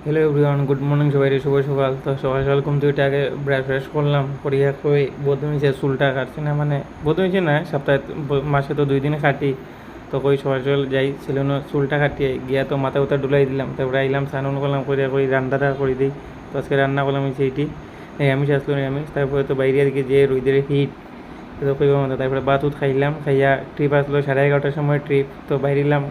Hello everyone, good morning সবাই, শুভ সকাল। তো সকাল সকাল ঘুম থেকে উঠে আগে ব্রাশ ফ্রেশ করলাম, করিয়া কই বদমিছে চুলটা কাটছি না, মানে বদমিছে না, সপ্তাহে মাসে তো 2 দিনে কাটি। তো কই সকাল সকাল যাই সেলুনে চুলটা কাটিয়ে গিয়া তো মাথা উথা ডুলাই দিলাম, তারপরে আইলাম স্নান করলাম, করিয়া কই রান্নাটা করে দিই। তো আজকে রান্না করলাম হচ্ছে এইটি নিরামিষ, আসলো নিরামিষ। তারপরে তো বাইরে দিকে যে রোদের হিট, তো কইব মতো, তারপরে ভাত উত খাইলাম, খাইয়া ট্রিপ আসলো 11:30টার সময় ট্রিপ। তো বাইরিলাম,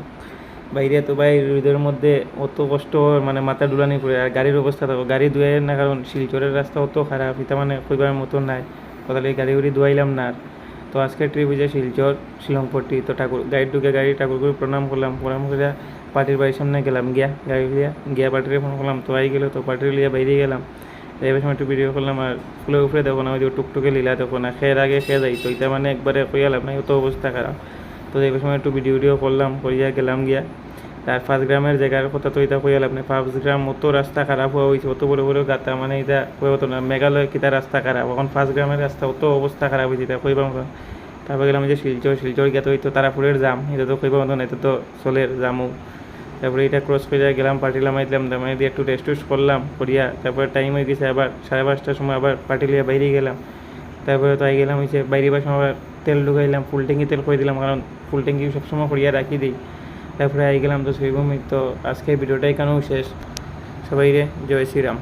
বাইরে তো ভাই রোদের মধ্যে অত কষ্ট, মানে মাথা ডুলানি পড়ে। আর গাড়ির অবস্থা দেখো, গাড়ি ধুয়ে না, কারণ শিলচরের রাস্তা অত খারাপ, এটা মানে কইবার মতো নাই। তাহলে গাড়ি উড়ি ধুয়াইলাম না আর। তো আজকে ট্রিপ হয়েছে শিলচর শিলংপট্টি। তো ঠাকুর গাড়ি ঢুকে গাড়ি ঠাকুর করে প্রণাম করলাম, প্রণাম করে পার্টির বাড়ির সামনে গেলাম, গিয়া গাড়ি লিয়া গিয়া পার্টিরে ফোন করলাম, তো আই গেলো। তো পার্টির লিয়া বাইরে গেলাম, এবার সময় একটু ভিডিও করলাম। আর ফুলের উপরে দেখো না, ওই যে টুকটুকে লীলা দেখো না, খেয়ে আগে খেয়ে যাই, তো এটা মানে একবারে কইয়ালাম না, অত অবস্থা খারাপ। তো এই সময় একটু ভিডিও করলাম, করিয়া গেলাম গিয়া। আর 5 গ্রামের জায়গার কথা তো এটা কইয়াল আপনি, 5 গ্রাম অত রাস্তা খারাপ হওয়া হয়েছে, অত বড় বড় গাতা, মানে এটা কই হতো না। মেঘালয় কিতা রাস্তা খারাপ, এখন 5 গ্রামের রাস্তা অত অবস্থা খারাপ হয়েছে, এটা কইবা মতো। তারপর গেলাম যে শিলচর গিয়া তো ওই তো তারাপুরের জাম, এটা তো কইবা মতো না, এটা তো চলের জামু। তারপরে এটা ক্রস করে গেলাম পার্টিলাম, আইলাম দামাই দিয়ে একটু রেস্ট টেস্ট করলাম, করিয়া তারপরে টাইম হয়ে গেছে আবার 5:30টার সময়, আবার পার্টি লিয়া বাইরে গেলাম। তারপরে তো আই গেলাম হয়েছে বাইরে বা সময় আবার তেল ঢুকাইলাম, ফুল ট্যাঙ্কি তেল করে দিলাম, কারণ ফুল ট্যাঙ্কি সবসময় করিয়া রাখি দিই। তারপরে আই গেলাম তো সেইভূমি। তো আজকের ভিডিওটা এখানেও শেষ। সবাই রে জয় শ্রীরাম।